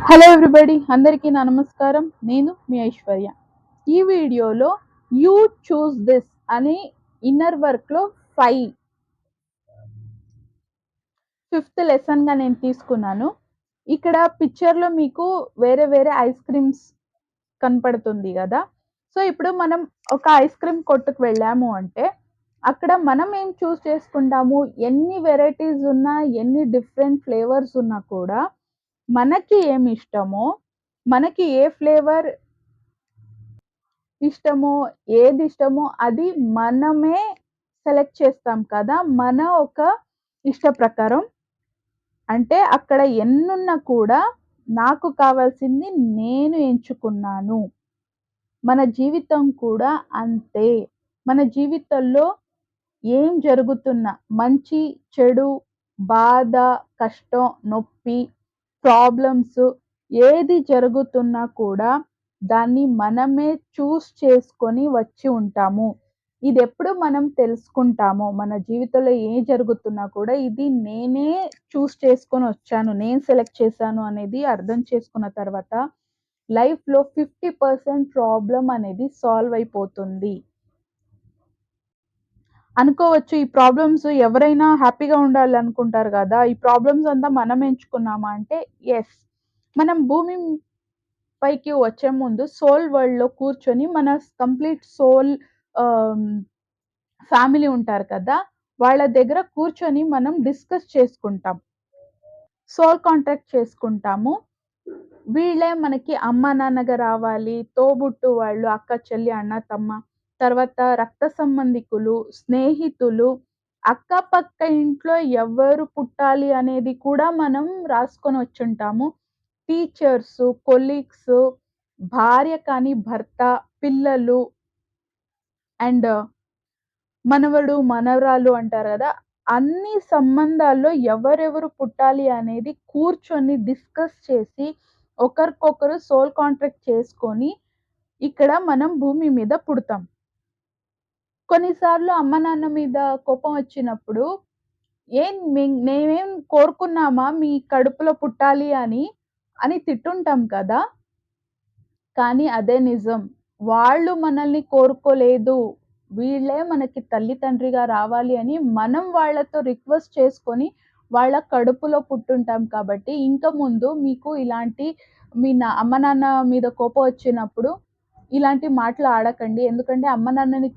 Hello everybody, అందరికీ నా నమస్కారం. నేను మీ ఐశ్వర్య. ఈ వీడియోలో యూ చూస్ దిస్ అనే ఇన్నర్ వర్క్లో 5 ఫిఫ్త్ లెసన్గా నేను తీసుకున్నాను. ఇక్కడ పిక్చర్లో మీకు వేరే వేరే ఐస్ క్రీమ్స్ కనపడుతుంది కదా. సో ఇప్పుడు మనం ఒక ఐస్ క్రీమ్ కొట్టుకు వెళ్ళాము అంటే అక్కడ మనం ఏం చూస్ చేసుకుంటాము, ఎన్ని వెరైటీస్ ఉన్నా, ఎన్ని డిఫరెంట్ ఫ్లేవర్స్ ఉన్నా కూడా మనకి ఏమి ఇష్టమో, మనకి ఏ ఫ్లేవర్ ఇష్టమో, ఏదిష్టమో అది మనమే సెలెక్ట్ చేస్తాం కదా. మన ఒక ఇష్ట ప్రకారం. అంటే అక్కడ ఎన్నున్నా కూడా నాకు కావాల్సింది నేను ఎంచుకున్నాను. మన జీవితం కూడా అంతే. మన జీవితంలో ఏం జరుగుతున్నా మంచి, చెడు, బాధ, కష్టం, నొప్పి, ప్రాబ్లమ్స్ ఏది జరుగుతున్నా కూడా దాన్ని మనమే చూస్ చేసుకొని వచ్చి ఉంటాము. ఇదెప్పుడు మనం తెలుసుకుంటామో, మన జీవితంలో ఏం జరుగుతున్నా కూడా ఇది నేనే చూస్ చేసుకొని వచ్చాను, నేను సెలెక్ట్ చేశాను అనేది అర్థం చేసుకున్న తర్వాత లైఫ్‌లో 50% ప్రాబ్లమ్ అనేది సాల్వ్ అయిపోతుంది. అనుకోవచ్చు, ఈ ప్రాబ్లమ్స్ ఎవరైనా హ్యాపీగా ఉండాలనుకుంటారు గదా. ఈ ప్రాబ్లమ్స్ అంతా మనం ఎంచుకున్నామా అంటే యెస్. మనం భూమి పైకి వచ్చే ముందు సోల్ వరల్డ్‌లో కూర్చొని మన కంప్లీట్ సోల్ ఆహ్, ఫ్యామిలీ ఉంటారు కదా. వాళ్ళ దగ్గర కూర్చొని మనం డిస్కస్ చేసుకుంటాం. సోల్ కాంటాక్ట్ చేసుకుంటాము. వీళ్ళే మనకి అమ్మ, నాన్నగా రావాలి, తోబుట్టు వాళ్ళు, అక్క, చెల్లి, అన్న, తమ్మ, తర్వాత రక్త సంబంధికులు, స్నేహితులు, అక్కపక్క ఇంట్లో ఎవరు పుట్టాలి అనేది కూడా మనం రాసుకొని వచ్చుంటాము. టీచర్సు, కొలీగ్సు, భార్య కానీ భర్త, పిల్లలు అండ్ మనవడు, మనవరాలు అంటారు గదా. అన్ని సంబంధాల్లో ఎవరెవరు పుట్టాలి అనేది కూర్చొని డిస్కస్ చేసి, ఒకరికొకరు సోల్ కాంట్రాక్ట్ చేసుకొని, ఇక్కడ మనం భూమి మీద పుడతాం. కొన్నిసార్లు అమ్మ, నాన్న మీద కోపం వచ్చినప్పుడు, మేమేం కోరుకున్నామా మీ కడుపులో పుట్టాలి అని తిట్టుంటాం కదా. కానీ అదే నిజం. వాళ్ళు మనల్ని కోరుకోలేదు. వీళ్ళే మనకి తల్లి, తండ్రిగా రావాలి అని మనం వాళ్ళతో రిక్వెస్ట్ చేసుకొని వాళ్ళ కడుపులో పుట్టుంటాం కాబట్టి, ఇంక ముందు మీకు ఇలాంటి అమ్మ, నాన్న మీద కోపం వచ్చినప్పుడు ఇలాంటి మాటలు ఆడకండి. ఎందుకంటే అమ్మ, నాన్నని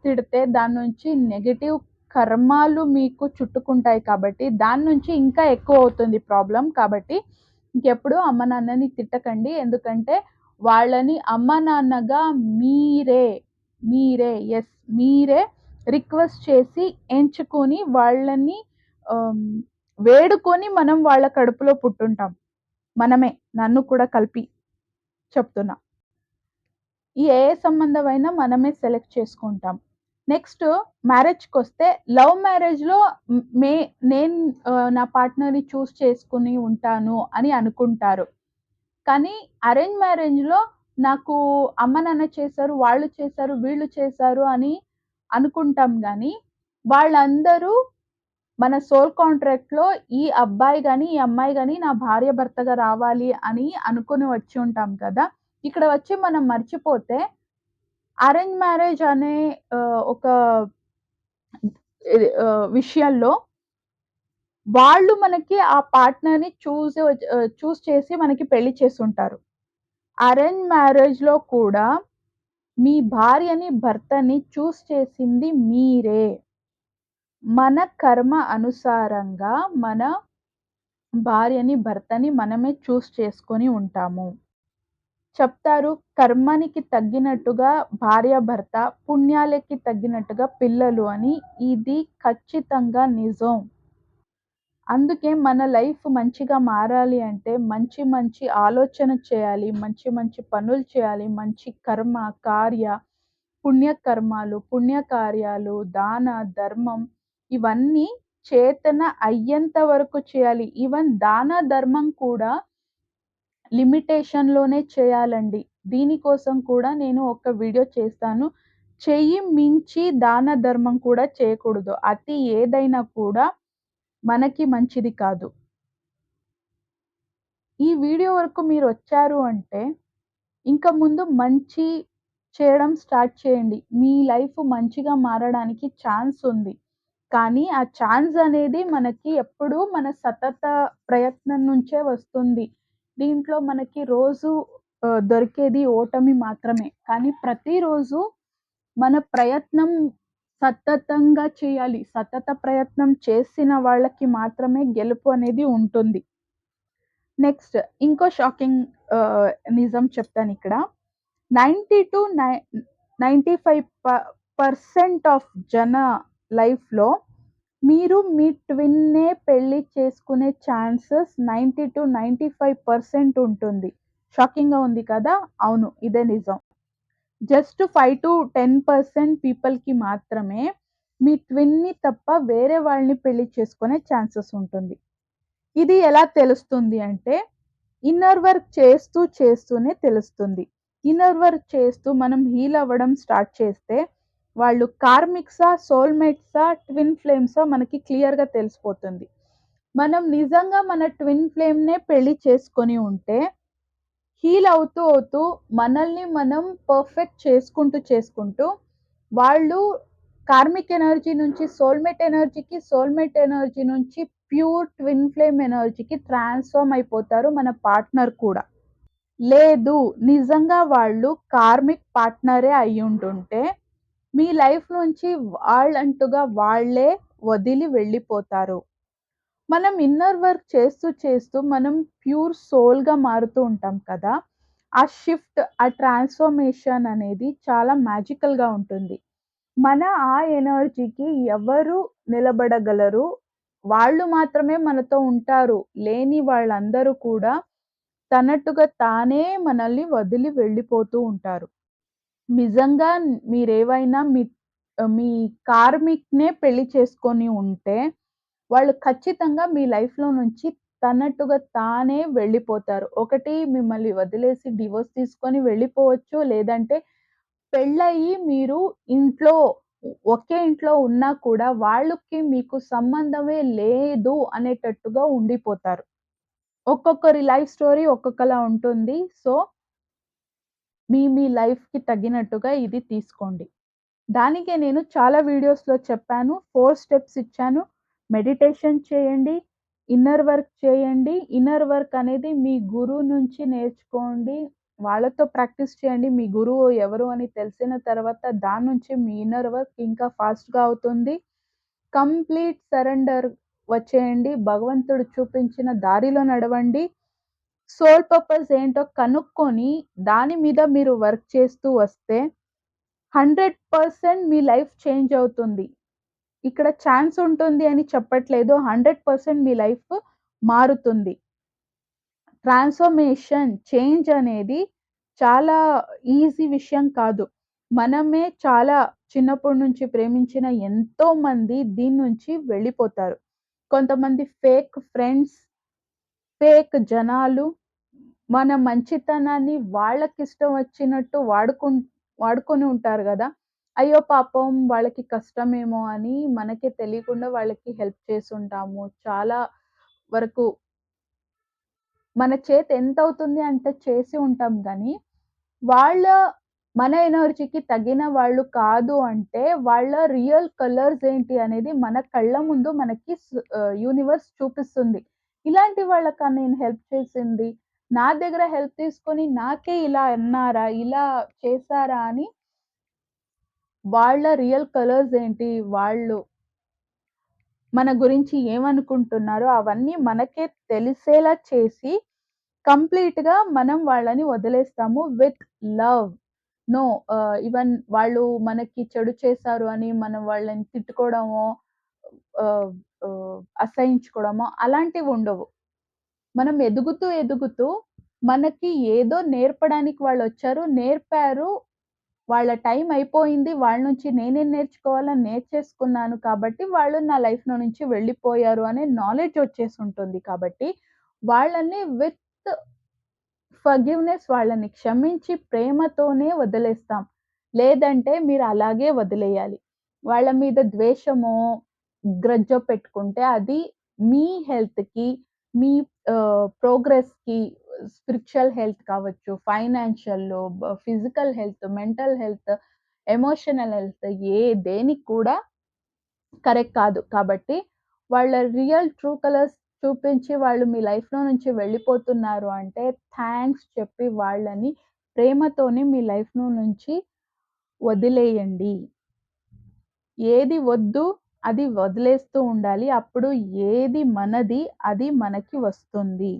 తిడితే దాని నుంచి నెగెటివ్ కర్మాలు మీకు చుట్టుకుంటాయి కాబట్టి, దాని నుంచి ఇంకా ఎక్కువవుతుంది ప్రాబ్లమ్. కాబట్టి ఇంకెప్పుడు అమ్మ, నాన్నని తిట్టకండి. ఎందుకంటే వాళ్ళని అమ్మ, నాన్నగా మీరే, యెస్, మీరే రిక్వెస్ట్ చేసి ఎంచుకొని వాళ్ళని ఆహ్, వేడుకొని మనం వాళ్ళ కడుపులో పుట్టుంటాం. మనమే, నన్ను కూడా కలిపి చెప్తున్నా. ఈ ఏ సంబంధమైనా మనమే సెలెక్ట్ చేసుకుంటాం. నెక్స్ట్ మ్యారేజ్‌కొస్తే లవ్ మ్యారేజ్‌లో హ్మ్, మే నేను నా పార్ట్నర్‌ని చూజ్ చేసుకొని ఉంటాను అని అనుకుంటారు. కానీ అరేంజ్ మ్యారేజ్‌లో నాకు అమ్మ, నాన్న చేశారు, వాళ్ళు చేశారు, వీళ్ళు చేశారు అని అనుకుంటాం గానీ, వాళ్ళందరూ మన సోల్ కాంట్రాక్ట్‌లో ఈ అబ్బాయి గాని, ఈ అమ్మాయి గాని నా భార్య భర్తగా రావాలి అని అనుకుని వచ్చి ఉంటాం కదా. ఇక్కడ వచ్చి మనం మర్చిపోతే అరేంజ్ మ్యారేజ్ అనే ఒక విషయంలో వాళ్ళు మనకి ఆ పార్ట్నర్‌ని చూజ్ చేసి మనకి పెళ్లి చేసుంటారు. అరేంజ్ మ్యారేజ్‌లో కూడా మీ భార్యని, భర్తని చూజ్ చేసింది మీరే. మన కర్మ అనుసారంగా మన భార్యని, భర్తని మనమే చూజ్ చేసుకొని ఉంటాము. చెప్తారు, కర్మానికి తగ్గినట్టుగా భార్యాభర్త, పుణ్యాలకి తగ్గినట్టుగా పిల్లలు అని. ఇది ఖచ్చితంగా నిజం. అందుకే మన లైఫ్ మంచిగా మారాలి అంటే మంచి మంచి ఆలోచన చేయాలి. మంచి మంచి పనులు చేయాలి. మంచి కర్మ, కార్య, పుణ్యకర్మాలు, పుణ్యకార్యాలు, దాన, ధర్మం ఇవన్నీ చేతన అయ్యేంత వరకు చేయాలి. ఈవెన్ దాన, ధర్మం కూడా లిమిటేషన్‌లోనే చేయాలండి. దీనికోసం కూడా నేను ఒక వీడియో చేస్తాను. చెయ్యి మించి దాన ధర్మం కూడా చేయకూడదు. అతి ఏదైనా కూడా మనకి మంచిది కాదు. ఈ వీడియో వరకు మీరొచ్చారు అంటే, ఇంక ముందు మంచి చేయడం స్టార్ట్ చేయండి. మీ లైఫ్ మంచిగా మారడానికి ఛాన్స్ ఉంది. కానీ ఆ ఛాన్స్ అనేది మనకి ఎప్పుడూ మన సతత ప్రయత్నం నుంచే వస్తుంది. దీంట్లో మనకి రోజు దొరికేది ఓటమి మాత్రమే. కానీ ప్రతిరోజు మన ప్రయత్నం సతతంగా చేయాలి. సతత ప్రయత్నం చేసిన వాళ్ళకి మాత్రమే గెలుపు అనేది ఉంటుంది. నెక్స్ట్ ఇంకో షాకింగ్ ఆహ్, నిజం చెప్తానిక్కడ. 90-95% ఆఫ్ జన లైఫ్‌లో మీరు మీ ట్విన్‌నే పెళ్లి చేసుకునే ఛాన్సెస్ 90-95% ఉంటుంది. షాకింగ్‌గా ఉంది కదా! అవును. ఇదే నిజం. జస్ట్ 5-10% పీపుల్‌కి మాత్రమే మీ ట్విన్‌ని తప్ప వేరే వాళ్ళని పెళ్లి చేసుకునే ఛాన్సెస్ ఉంటుంది. ఇది ఎలా తెలుస్తుంది అంటే, ఇన్నర్ వర్క్ చేస్తూ చేస్తూనే తెలుస్తుంది. ఇన్నర్ వర్క్ చేస్తూ మనం హీల్ అవ్వడం స్టార్ట్ చేస్తే, వాళ్ళు కార్మిక్సా, సోల్‌మేట్సా, ట్విన్ ఫ్లేమ్సా మనకి క్లియర్‌గా తెలిసిపోతుంది. మనం నిజంగా మన ట్విన్ ఫ్లేమ్‌నే పెళ్లి చేసుకొని ఉంటే, హీల్ అవుతూ అవుతూ మనల్ని మనం పర్ఫెక్ట్ చేసుకుంటూ వాళ్ళు కార్మిక్ ఎనర్జీ నుంచి సోల్‌మేట్ ఎనర్జీకి, సోల్‌మేట్ ఎనర్జీ నుంచి ప్యూర్ ట్విన్ ఫ్లేమ్ ఎనర్జీకి ట్రాన్స్‌ఫార్మ్ అయిపోతారు మన పార్ట్నర్ కూడా. లేదు నిజంగా వాళ్ళు కార్మిక్ పార్ట్నరే అయ్యుంటుంటే, మీ లైఫ్ నుంచి వాళ్ళంటుగా వాళ్ళే వదిలి వెళ్ళిపోతారు. మనం ఇన్నర్ వర్క్ చేస్తూ మనం ప్యూర్ సోల్‌గా మారుతూ ఉంటాం కదా! ఆ షిఫ్ట్, ఆ ట్రాన్స్‌ఫర్మేషన్ అనేది చాలా మ్యాజికల్‌గా ఉంటుంది. మన ఆ ఎనర్జీకి ఎవరు నిలబడగలరు? వాళ్ళు మాత్రమే మనతో ఉంటారు. లేని వాళ్ళందరూ కూడా తనట్టుగా తానే మనల్ని వదిలి వెళ్ళిపోతూ ఉంటారు. నిజంగా మీరేవైనా మీ కార్మిక్‌నే పెళ్లి చేసుకొని ఉంటే, వాళ్ళు ఖచ్చితంగా మీ లైఫ్‌లో నుంచి తన్నట్టుగా తానే వెళ్ళిపోతారు. ఒకటి మిమ్మల్ని వదిలేసి డివోర్స్ తీసుకొని వెళ్ళిపోవచ్చు. లేదంటే పెళ్ళయ్యి మీరు ఇంట్లో ఒకే ఇంట్లో ఉన్నా కూడా వాళ్ళకి మీకు సంబంధమే లేదు అనేటట్టుగా ఉండిపోతారు. ఒక్కొక్కరి లైఫ్ స్టోరీ ఒక్కొక్కలా ఉంటుంది. సో, మీ లైఫ్‌కి తగినట్టుగా ఇది తీసుకోండి. దానికే నేను చాలా వీడియోస్‌లో చెప్పాను. 4 స్టెప్స్ ఇచ్చాను. మెడిటేషన్ చేయండి. ఇన్నర్ వర్క్ చేయండి. ఇన్నర్ వర్క్ అనేది మీ గురువు నుంచి నేర్చుకోండి. వాళ్ళతో ప్రాక్టీస్ చేయండి. మీ గురువు ఎవరు అని తెలిసిన తర్వాత దాని నుంచి మీ ఇన్నర్ వర్క్ ఇంకా ఫాస్ట్‌గా అవుతుంది. కంప్లీట్ సరెండర్ వచ్చేయండి. భగవంతుడు చూపించిన దారిలో నడవండి. సోల్ పర్పస్ ఏంటో కనుక్కొని దాని మీద మీరు వర్క్ చేస్తూ వస్తే 100% మీ లైఫ్ చేంజ్ అవుతుంది. ఇక్కడ ఛాన్స్ ఉంటుంది అని చెప్పట్లేదు. 100% మీ లైఫ్ మారుతుంది. ట్రాన్స్‌ఫర్మేషన్, చేంజ్ అనేది చాలా ఈజీ విషయం కాదు. మనమే చాలా చిన్నప్పటి నుంచి ప్రేమించిన ఎంతోమంది దీని నుంచి వెళ్ళిపోతారు. కొంతమంది ఫేక్ ఫ్రెండ్స్, ఫేక్ జనాలు మన మంచితనాన్ని వాళ్ళకిష్టం వచ్చినట్టు వాడుకొని ఉంటారు గదా! అయ్యో! పాపం వాళ్ళకి కష్టమేమో అని మనకే తెలియకుండా వాళ్ళకి హెల్ప్ చేసుంటాము. చాలా వరకు మన చేతి ఎంతవుతుంది అంత చేసి ఉంటాం గానీ, వాళ్ళ మన ఎనర్జీకి తగిన వాళ్ళు కాదు అంటే, వాళ్ళ రియల్ కలర్స్ ఏంటి అనేది మన కళ్ళ ముందు మనకి యూనివర్స్ చూపిస్తుంది. ఇలాంటి వాళ్ళకా నేను హెల్ప్ చేసింది? నా దగ్గర హెల్ప్ తీసుకొని నాకే ఇలా అన్నారా? ఇలా చేశారా? అని వాళ్ళ రియల్ కలర్స్ ఏంటి? వాళ్ళు మన గురించి ఏమనుకుంటున్నారో అవన్నీ మనకే తెలిసేలా చేసి కంప్లీట్‌గా మనం వాళ్ళని వదిలేస్తాము విత్ లవ్. నో ఈవెన్ వాళ్ళు మనకి చెడు చేశారు అని మనం వాళ్ళని తిట్టుకోవడమో, ఆహ్, అసహించుకోవడమో అలాంటివుండవు. మనం ఎదుగుతూ మనకి ఏదో నేర్పడానికి వాళ్ళొచ్చారు. నేర్పారు. వాళ్ళ టైం అయిపోయింది. వాళ్ళ నుంచి నేనేం నేర్చుకోవాలో నేర్చేసుకున్నాను కాబట్టి, వాళ్ళు నా లైఫ్‌లో నుంచి వెళ్ళిపోయారు అనే నాలెడ్జ్ వచ్చేసుంటుంది కాబట్టి, వాళ్ళని విత్ ఫర్‌గివ్‌నెస్ వాళ్ళని క్షమించి ప్రేమతోనే వదిలేస్తాం. లేదంటే మీరు అలాగే వదిలేయాలి. వాళ్ళ మీద ద్వేషమో, గ్రడ్జో పెట్టుకుంటే అది మీ హెల్త్‌కి, మీ ప్రోగ్రెస్‌కి స్పిరిచ్యువల్ హెల్త్ కావచ్చు, ఫైనాన్షియల్‌లో, physical health, mental health, emotional health దేనికి కూడా కరెక్ట్ కాదు. కాబట్టి వాళ్ళ ట్రూ కలర్స్ చూపించి వాళ్ళు మీ లైఫ్‌లో నుంచి వెళ్ళిపోతున్నారు అంటే థాంక్స్ చెప్పి వాళ్ళని ప్రేమతోని మీ లైఫ్‌లో నుంచి వదిలేయండి. ఏది వద్దు అది వదిలేస్తూ ఉండాలి. అప్పుడు ఏది మనది అది మనకి వస్తుంది.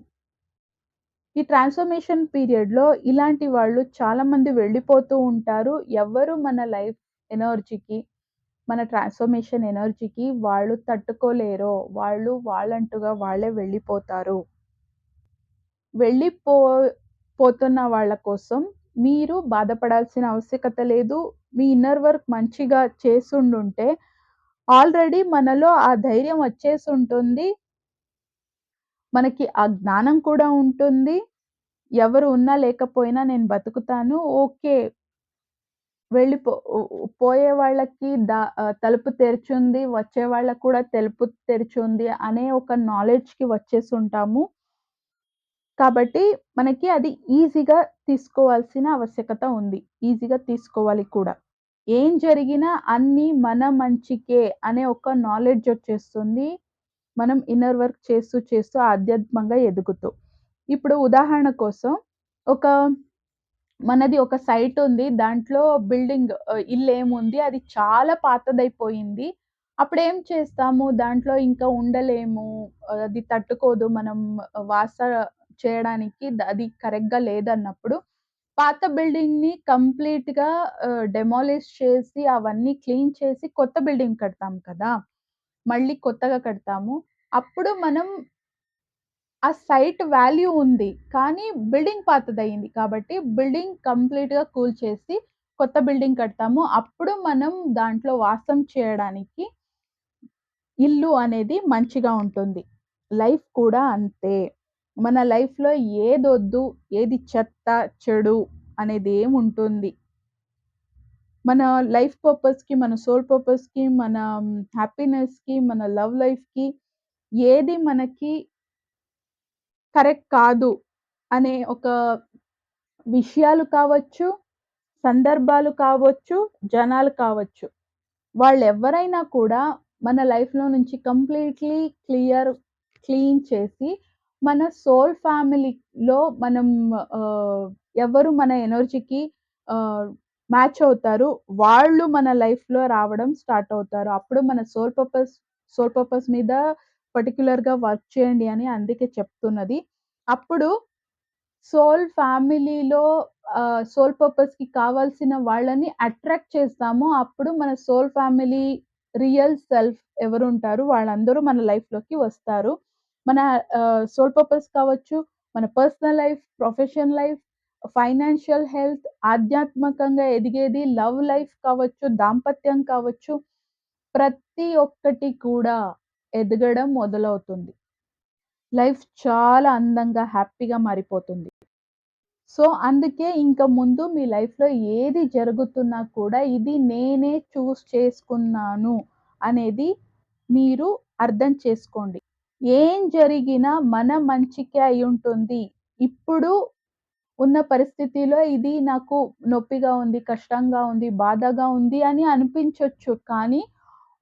ఈ ట్రాన్స్‌ఫర్మేషన్ పీరియడ్‌లో ఇలాంటి వాళ్ళు చాలామంది వెళ్ళిపోతూ ఉంటారు. ఎవ్వరు మన లైఫ్ ఎనర్జీకి, మన ట్రాన్స్‌ఫర్మేషన్ ఎనర్జీకి వాళ్ళు తట్టుకోలేరో, వాళ్ళంటుగా వాళ్ళే వెళ్ళిపోతారు. వెళ్ళిపో పోతున్న వాళ్ళ కోసం మీరు బాధపడాల్సిన ఆవశ్యకత లేదు. మీ ఇన్నర్ వర్క్ మంచిగా చేసుండుంటే ఆల్రెడీ మనలో ఆ ధైర్యం వచ్చేసుంటుంది. మనకి ఆ జ్ఞానం కూడా ఉంటుంది. ఎవరు ఉన్నా లేకపోయినా నేను బతుకుతాను. ఓకే. వెళ్ళిపో ఉ ఉ పోయే వాళ్ళకి తలుపు తెరిచుంది. వచ్చే వాళ్ళకి కూడా తలుపు తెరిచుంది అనే ఒక నాలెడ్జ్‌కి వచ్చేసుంటాము. కాబట్టి మనకి అది ఈజీగా తీసుకోవాల్సిన ఆవశ్యకత ఉంది. ఈజీగా తీసుకోవాలి కూడా. ఏం జరిగినా అన్నీ మన మంచికే అనే ఒక నాలెడ్జ్ వచ్చేస్తుంది. మనం ఇన్నర్ వర్క్ చేస్తూ, చేస్తూ ఆధ్యాత్మంగా ఎదుగుతూ. ఇప్పుడు ఉదాహరణ కోసం ఒక మనది ఒక సైట్ ఉంది. దాంట్లో ఇల్లేముంది. అది చాలా పాతదైపోయింది. అప్పుడేం చేస్తాము, దాంట్లో ఇంకా ఉండలేము. అది తట్టుకోదు. మనం వాస చేయడానికి అది కరెక్ట్‌గా లేదన్నప్పుడు, పాత బిల్డింగ్‌ని కంప్లీట్‌గా డెమాలిష్ చేసి, అవన్నీ క్లీన్ చేసి కొత్త బిల్డింగ్ కడతాం కదా! మళ్ళీ కొత్తగా కడతాము. అప్పుడు మనం ఆ సైట్ వాల్యూ ఉంది. కానీ బిల్డింగ్ పాతదయింది. కాబట్టి బిల్డింగ్ కంప్లీట్‌గా కూల్చేసి కొత్త బిల్డింగ్ కడతాము. అప్పుడు మనం దాంట్లో వాసం చేయడానికి ఇల్లు అనేది మంచిగా ఉంటుంది. లైఫ్ కూడా అంతే. మన లైఫ్‌లో ఏదొద్దు, ఏది చెత్త, చెడు అనేదేముంటుంది. మన లైఫ్ పర్పస్‌కి, మన సోల్ పర్పస్‌కి, మన హ్యాపీనెస్‌కి, మన లవ్ లైఫ్‌కి ఏది మనకి కరెక్ట్ కాదు అనే ఒక విషయాలు కావచ్చు, సందర్భాలు కావచ్చు, జనాలు కావచ్చు. వాళ్ళెవ్వరైనా కూడా మన లైఫ్‌లో నుంచి కంప్లీట్‌లీ క్లీన్ చేసి, మన సోల్ ఫ్యామిలీలో మనం ఆహ్, ఎవరు మన ఎనర్జీకి ఆహ్, మ్యాచ్ అవుతారు. వాళ్ళు మన లైఫ్‌లో రావడం స్టార్ట్ అవుతారు. అప్పుడు మన సోల్ పర్పస్ మీద పర్టిక్యులర్‌గా వర్క్ చేయండి అని అందుకే చెప్తున్నది. అప్పుడు ఫ్యామిలీలో సోల్ పర్పస్‌కి కావాల్సిన వాళ్ళని అట్రాక్ట్ చేస్తాము. అప్పుడు మన సోల్ ఫ్యామిలీ రియల్ సెల్ఫ్ ఎవరుంటారు వాళ్ళందరూ మన లైఫ్‌లోకి వస్తారు. మన సోల్ పర్పస్ కావచ్చు, మన personal life, profession life, financial health, ఆధ్యాత్మికంగా ఎదిగేది, లవ్ లైఫ్ కావచ్చు, దాంపత్యం కావచ్చు, ప్రతి ఒక్కటి కూడా ఎదగడం మొదలవుతుంది. లైఫ్ చాలా అందంగా, హ్యాపీగా మారిపోతుంది. అందుకే ఇంక ముందు మీ లైఫ్‌లో ఏది జరుగుతున్నా కూడా ఇది నేనే చేసుకున్నాను అనేది మీరు అర్థం చేసుకోండి. ఏం జరిగినా మన మంచికే అయ్యుంటుంది. ఇప్పుడు ఉన్న పరిస్థితిలో ఇది నాకు నొప్పిగా ఉంది, కష్టంగా ఉంది, బాధగా ఉంది అని అనిపించొచ్చు. కానీ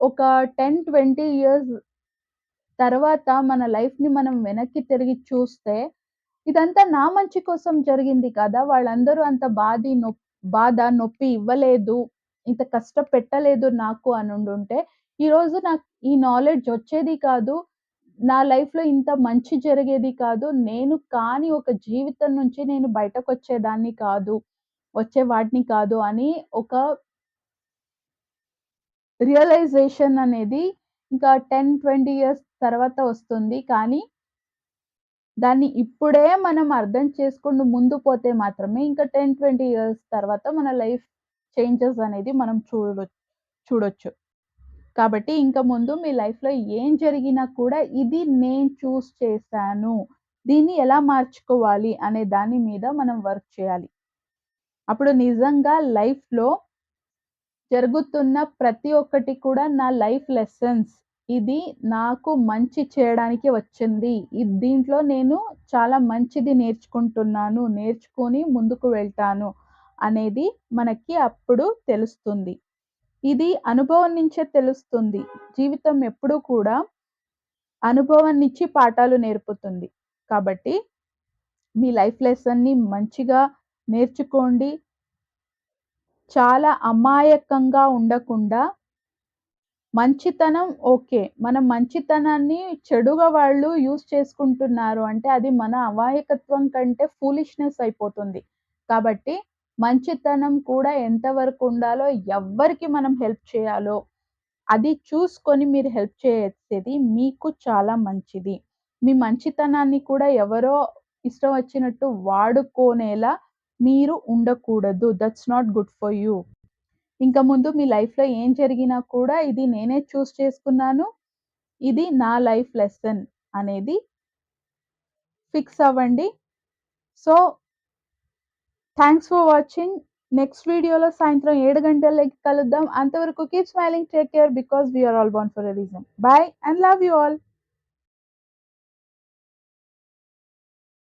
ఒక 10, 20 ఇయర్స్ తర్వాత మన లైఫ్‌ని మనం వెనక్కి తిరిగి చూస్తే ఇదంతా నా మంచి కోసం జరిగింది కదా! వాళ్ళందరూ అంత నొప్పి ఇవ్వలేదు. ఇంత కష్టపెట్టలేదు నాకు అనుండుంటే, ఈరోజు నాకు ఈ నాలెడ్జ్ వచ్చేది కాదు. నా లైఫ్‌లో ఇంత మంచి జరిగేది కాదు. నేను కాని ఒక జీవితం నుంచి నేను బయటకొచ్చేదాన్ని కాదు. వచ్చేవాడిని కాదు అని ఒక రియలైజేషన్ అనేది ఇంకా 10, 20 ఇయర్స్ తర్వాత వస్తుంది. కానీ దాన్ని ఇప్పుడే మనం అర్థం చేసుకుంటూ ముందు పోతే మాత్రమే ఇంకా 10, 20 ఇయర్స్ తర్వాత మన లైఫ్ చేంజెస్ అనేది మనం చూడొచ్చు. కాబట్టి ఇంక ముందు మీ లైఫ్‌లో ఏం జరిగినా కూడా ఇది నేను చేశాను. దీన్ని ఎలా మార్చుకోవాలి అనే దాని మీద మనం వర్క్ చేయాలి. అప్పుడు నిజంగా లైఫ్‌లో జరుగుతున్న ప్రతి ఒక్కటి కూడా నా లైఫ్ లెసన్స్. ఇది నాకు మంచి చేయడానికి వచ్చింది. దీంట్లో నేను చాలా మంచిది నేర్చుకుంటున్నాను. నేర్చుకొని ముందుకు వెళ్తాను అనేది మనకి అప్పుడు తెలుస్తుంది. ఇది అనుభవం నుంచే తెలుస్తుంది. జీవితం ఎప్పుడూ కూడా అనుభవాన్నిచ్చి పాఠాలు నేర్పుతుంది. కాబట్టి మీ లైఫ్ లెసన్‌ని మంచిగా నేర్చుకోండి. చాలా అమాయకంగా ఉండకుండా మంచితనం ఓకే. మన మంచితనాన్ని చెడుగా వాళ్ళు యూజ్ చేసుకుంటున్నారు అంటే అది మన అమాయకత్వం కంటే ఫూలిష్‌నెస్ అయిపోతుంది. కాబట్టి మంచితనం కూడా ఎంతవరకు ఉండాలో, ఎవ్వరికి మనం హెల్ప్ చేయాలో అది చూసుకొని మీరు హెల్ప్ చేసేది మీకు చాలా మంచిది. మీ మంచితనాన్ని కూడా ఎవరో ఇష్టం వచ్చినట్టు వాడుకోనేలా మీరు ఉండకూడదు. That's not good for you. ఇంక ముందు మీ లైఫ్‌లో ఏం జరిగినా కూడా ఇది నేనే చేసుకున్నాను. ఇది నా లైఫ్ లెసన్ అనేది ఫిక్స్ అవ్వండి. So, thanks for watching. Next వీడియోలో సాయంత్రం 7 గంటలకి కలుద్దాం. అంతవరకు keep smiling, take care because we are all born for a reason. Bye and love you all.